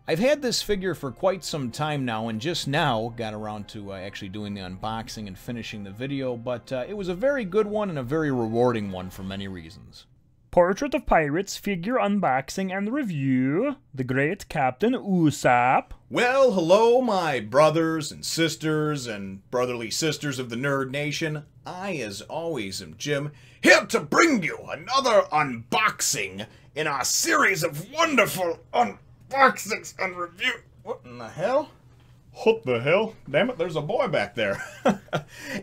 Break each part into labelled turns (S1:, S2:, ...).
S1: I've had this figure for quite some time now, and just now got around to actually doing the unboxing and finishing the video, but it was a very good one and a very rewarding one for many reasons.
S2: Portrait of Pirates figure unboxing and review. The great Captain Usopp.
S1: Well, hello, my brothers and sisters and brotherly sisters of the Nerd Nation. I, as always, am Jim, here to bring you another unboxing in our series of wonderful unboxings and review. What in the hell? What the hell? Damn it, there's a boy back there.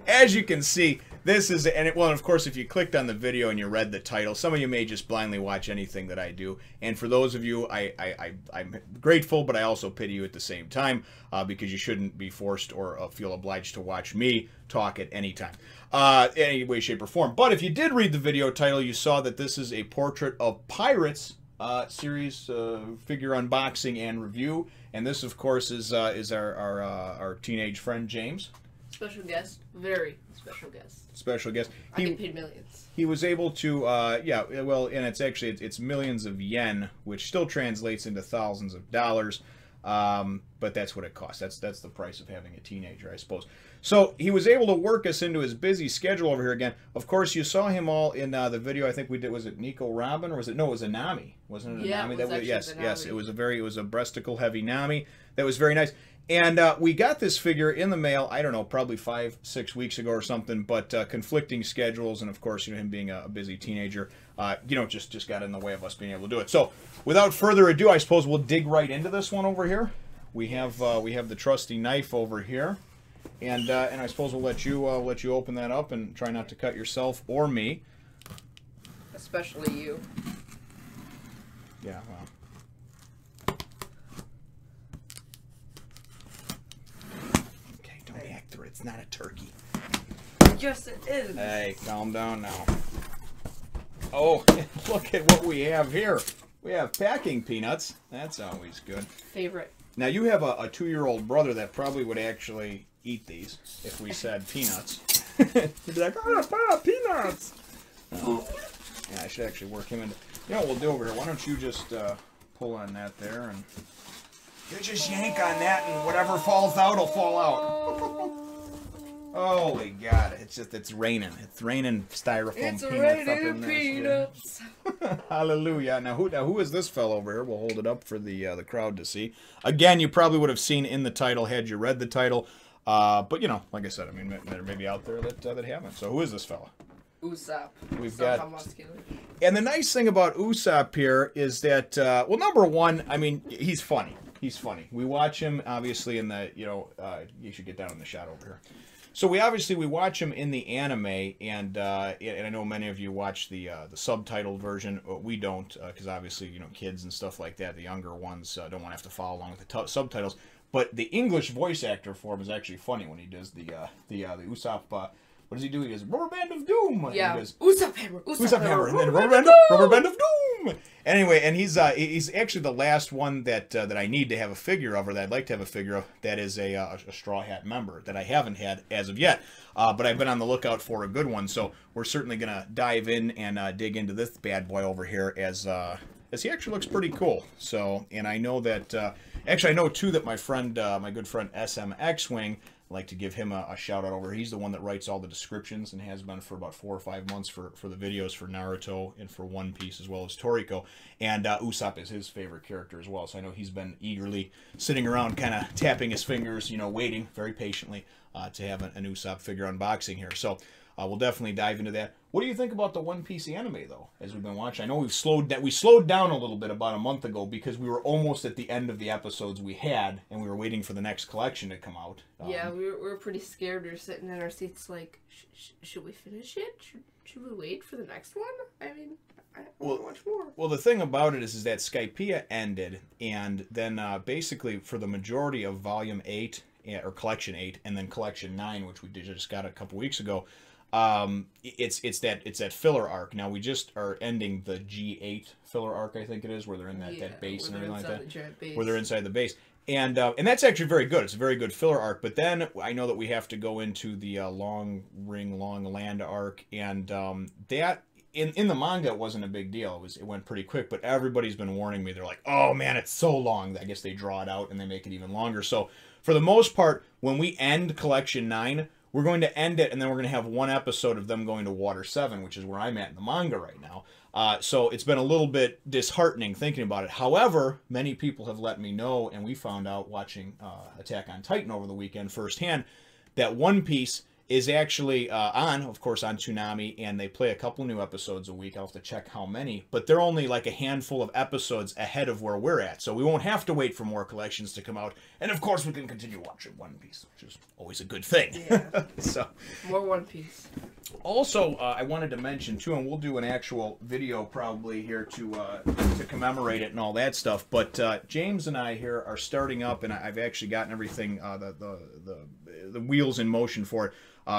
S1: As you can see, this is, well, of course, if you clicked on the video and you read the title, some of you may just blindly watch anything that I do. And for those of you, I'm grateful, but I also pity you at the same time, because you shouldn't be forced or feel obliged to watch me talk at any time, any way, shape, or form. But if you did read the video title, you saw that this is a Portrait of Pirates series figure unboxing and review. And this, of course, is our teenage friend, James.
S3: Special guest. Very special guest.
S1: Special guest.
S3: I get paid millions.
S1: He was able to, yeah, well, and it's actually, it's millions of yen, which still translates into thousands of dollars, but that's what it costs. That's the price of having a teenager, I suppose. So he was able to work us into his busy schedule over here again. Of course, you saw him all in the video. I think we did. Was it Nico Robin or was it? No, it was a Nami. Wasn't it a Nami?
S3: It was
S1: Yes,
S3: Nami.
S1: yes. It was a breasticle heavy Nami. That was very nice. And we got this figure in the mail, I don't know, probably 5-6 weeks ago or something, but conflicting schedules, and of course, you know, him being a busy teenager, you know, just got in the way of us being able to do it. So, without further ado, I suppose we'll dig right into this one over here. We have the trusty knife over here, and I suppose we'll let you open that up and try not to cut yourself or me.
S3: Especially you.
S1: Yeah, well. It's not a turkey.
S3: Yes, it is.
S1: Hey, calm down now. Oh, look at what we have here. We have packing peanuts. That's always good.
S3: Favorite.
S1: Now, you have a 2-year-old brother that probably would actually eat these if we said peanuts. He'd be like, oh, peanuts! Yeah, I should actually work him into... You know what we'll do over here? Why don't you just pull on that there, and you just yank on that, and whatever falls out will fall out. Holy God! It's raining. It's raining styrofoam peanuts up in there.
S3: Peanuts.
S1: Hallelujah! Now who is this fellow over here? We'll hold it up for the crowd to see. Again, you probably would have seen in the title had you read the title. But you know, like I said, I mean, there may be out there that haven't. So who is this fella?
S3: Usopp.
S1: We've got. And the nice thing about Usopp here is that, well, number one, I mean, he's funny. He's funny. We watch him obviously in the, you know, you should get down in the shot over here. So we watch him in the anime, and I know many of you watch the subtitled version. We don't, because obviously, you know, kids and stuff like that, the younger ones don't want to have to follow along with the subtitles. But the English voice actor for him is actually funny when he does the Usopp. What does he do? He goes, Rubber Band of Doom.
S3: Yeah.
S1: He goes,
S3: Usopp Hammer.
S1: Usopp Hammer. And then Rubber Band of Doom. Anyway, and he's actually the last one that I need to have a figure of, or that I'd like to have a figure of, that is a Straw Hat member that I haven't had as of yet. But I've been on the lookout for a good one, so we're certainly going to dive in and dig into this bad boy over here as he actually looks pretty cool. So, and I know that, actually I know too that my friend, my good friend SM X-Wing, I'd like to give him a shout out over. He's the one that writes all the descriptions and has been for about 4 or 5 months for the videos for Naruto and for One Piece as well as Toriko. And Usopp is his favorite character as well. So I know he's been eagerly sitting around kind of tapping his fingers, you know, waiting very patiently to have an Usopp figure unboxing here. So we'll definitely dive into that. What do you think about the One Piece anime, though, as we've been watching? I know we slowed down a little bit about a month ago because we were almost at the end of the episodes we had, and we were waiting for the next collection to come out.
S3: Yeah, we were pretty scared. We were sitting in our seats like, should we finish it? Should we wait for the next one? I mean, I want to watch more.
S1: Well, the thing about it is that Skypiea ended, and then basically for the majority of Volume 8, or Collection 8, and then Collection 9, which we just got a couple weeks ago, it's that filler arc. Now we just are ending the G8 filler arc, I think it is, where they're in that base and everything like that. Where they're inside the base. And that's actually very good. It's a very good filler arc. But then I know that we have to go into the Long Land arc, and that in the manga, it wasn't a big deal. It went pretty quick, but everybody's been warning me. They're like, oh man, it's so long. I guess they draw it out and they make it even longer. So for the most part, when we end Collection 9, we're going to end it, and then we're going to have one episode of them going to Water 7, which is where I'm at in the manga right now. So it's been a little bit disheartening thinking about it. However, many people have let me know, and we found out watching Attack on Titan over the weekend firsthand, that One Piece is actually of course, on Toonami, and they play a couple new episodes a week. I'll have to check how many, but they're only like a handful of episodes ahead of where we're at, so we won't have to wait for more collections to come out, and of course we can continue watching One Piece, which is always a good thing.
S3: Yeah.
S1: So
S3: more One Piece.
S1: Also, I wanted to mention too, and we'll do an actual video probably here to commemorate it and all that stuff. But James and I here are starting up, and I've actually gotten everything, the wheels in motion for it,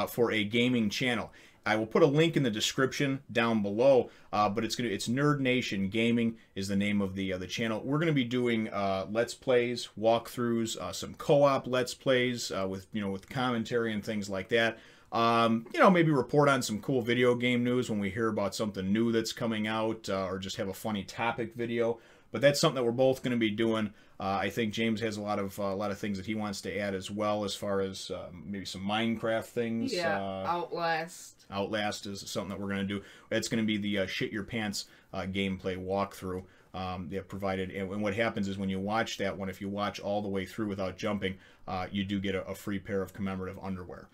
S1: for a gaming channel. I will put a link in the description down below, but it's Nerd Nation Gaming is the name of the channel. We're going to be doing Let's Plays, walkthroughs, some co-op Let's Plays with commentary and things like that. Maybe report on some cool video game news when we hear about something new that's coming out, or just have a funny topic video. But that's something that we're both going to be doing. I think James has a lot of things that he wants to add as well, as far as maybe some Minecraft things.
S3: Yeah, Outlast.
S1: Outlast is something that we're going to do. It's going to be the Shit Your Pants gameplay walkthrough. They have provided, and what happens is when you watch that one, if you watch all the way through without jumping, you do get a free pair of commemorative underwear.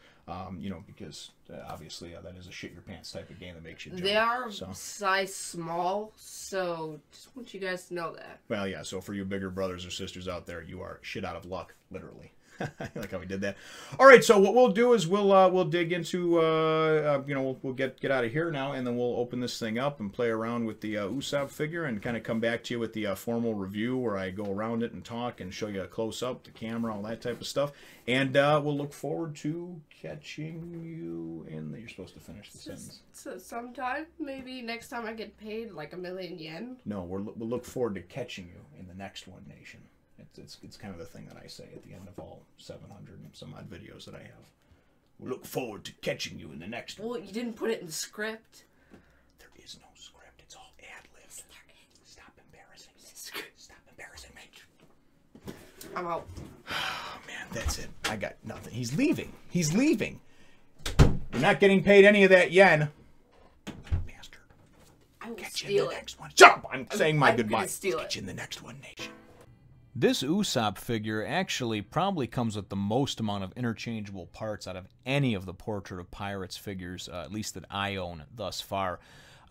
S1: Because obviously that is a shit your pants type of game that makes you jump.
S3: They are size small, so just want you guys to know that.
S1: Well, yeah, so for you bigger brothers or sisters out there, you are shit out of luck, literally. I like how we did that. All right, so what we'll do is we'll dig into we'll get out of here now, and then we'll open this thing up and play around with the Usopp figure, and kind of come back to you with the formal review where I go around it and talk and show you a close up, the camera, all that type of stuff. And we'll look forward to catching you in the... You're supposed to finish the sentence.
S3: So sometime, maybe next time I get paid like 1,000,000 yen.
S1: No, we'll look forward to catching you in the next One Nation. It's kind of the thing that I say at the end of all 700 and some odd videos that I have. We'll look forward to catching you in the next one.
S3: Well, you didn't put it in the script.
S1: There is no script. It's all ad-libbed. Stop embarrassing me. Stop embarrassing me.
S3: I'm out.
S1: Oh, man, that's it. I got nothing. He's leaving. He's leaving. You're not getting paid any of that yen. Bastard.
S3: I will
S1: Catch
S3: steal
S1: you in the
S3: it.
S1: next one. Shut up! I'm saying my
S3: I'm
S1: goodbye.
S3: gonna steal
S1: Catch
S3: it.
S1: you in the next One Nation.
S2: This Usopp figure actually probably comes with the most amount of interchangeable parts out of any of the Portrait of Pirates figures, at least that I own thus far.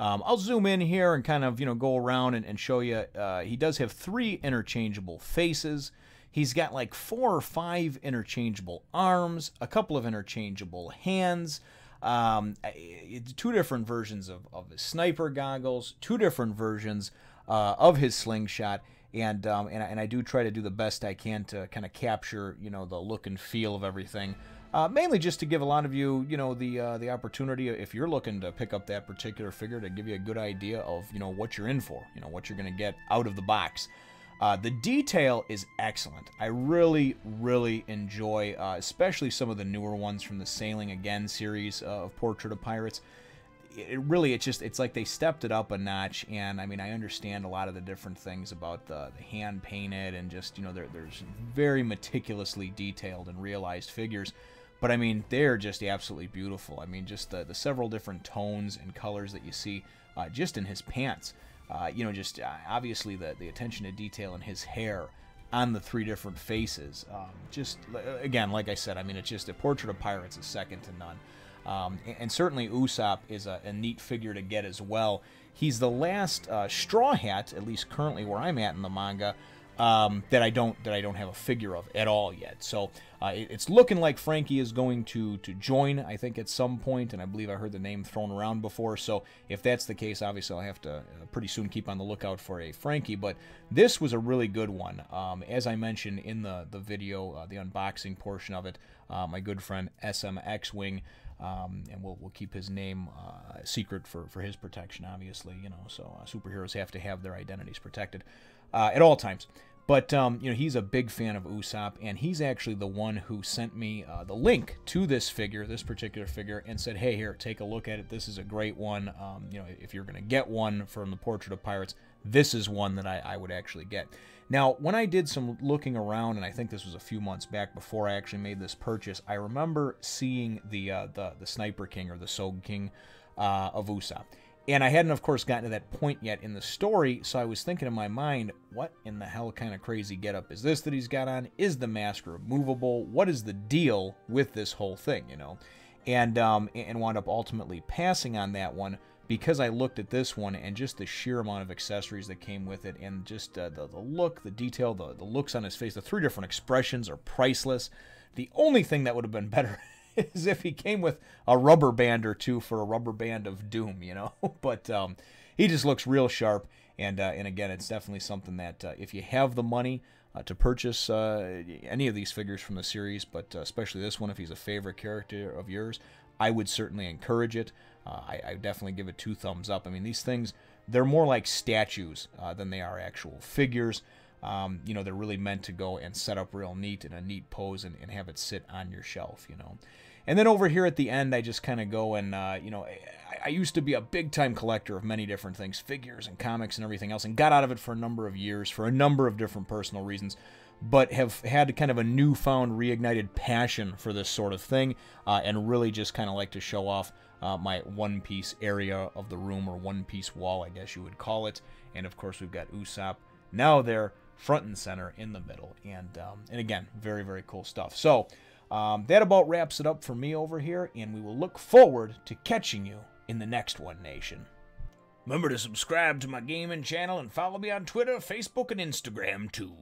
S2: I'll zoom in here and kind of go around and show you. He does have 3 interchangeable faces. He's got like 4 or 5 interchangeable arms, a couple of interchangeable hands, 2 different versions of his sniper goggles, 2 different versions of his slingshot. And I do try to do the best I can to kind of capture, the look and feel of everything. Mainly just to give a lot of you, the opportunity, if you're looking to pick up that particular figure, to give you a good idea of, what you're in for, what you're going to get out of the box. The detail is excellent. I really, really enjoy, especially some of the newer ones from the Sailing Again series of Portrait of Pirates. It's like they stepped it up a notch, and I mean, I understand a lot of the different things about the hand painted and just, there's very meticulously detailed and realized figures, but I mean, they're just absolutely beautiful. I mean, just the several different tones and colors that you see just in his pants, obviously the attention to detail in his hair on the 3 different faces. Just, again, like I said, I mean, it's just a Portrait of Pirates is second to none. And certainly Usopp is a neat figure to get as well. He's the last Straw Hat, at least currently where I'm at in the manga, that I don't have a figure of at all yet. So it's looking like Frankie is going to join, I think, at some point, and I believe I heard the name thrown around before. So if that's the case, obviously I'll have to pretty soon keep on the lookout for a Frankie. But this was a really good one. As I mentioned in the video, the unboxing portion of it, my good friend SMX Wing. And we'll keep his name secret for his protection, obviously, so superheroes have to have their identities protected at all times. But, he's a big fan of Usopp, and he's actually the one who sent me the link to this figure, this particular figure, and said, hey, here, take a look at it. This is a great one. If you're going to get one from the Portrait of Pirates, this is one that I would actually get. Now, when I did some looking around, and I think this was a few months back before I actually made this purchase, I remember seeing the Sniper King or the Soul King of Usopp. And I hadn't, of course, gotten to that point yet in the story, so I was thinking in my mind, what in the hell kind of crazy getup is this that he's got on? Is the mask removable? What is the deal with this whole thing, And wound up ultimately passing on that one because I looked at this one and just the sheer amount of accessories that came with it and just the look, the detail, the looks on his face, the 3 different expressions are priceless. The only thing that would have been better is if he came with a rubber band or two for a rubber band of doom, But he just looks real sharp, and again, it's definitely something that if you have the money to purchase any of these figures from the series, but especially this one, if he's a favorite character of yours, I would certainly encourage it. I definitely give it 2 thumbs up. I mean, these things, they're more like statues than they are actual figures. They're really meant to go and set up real neat in a neat pose and have it sit on your shelf, And then over here at the end, I just kind of go and, I used to be a big-time collector of many different things, figures and comics and everything else, and got out of it for a number of years for a number of different personal reasons, but have had kind of a newfound, reignited passion for this sort of thing, and really just kind of like to show off my one-piece area of the room, or one-piece wall, I guess you would call it. And, of course, we've got Usopp now there, front and center in the middle, and again, very, very cool stuff. So that about wraps it up for me over here, and we will look forward to catching you in the next one, Nation. Remember to subscribe to my gaming channel and follow me on Twitter, Facebook, and Instagram too.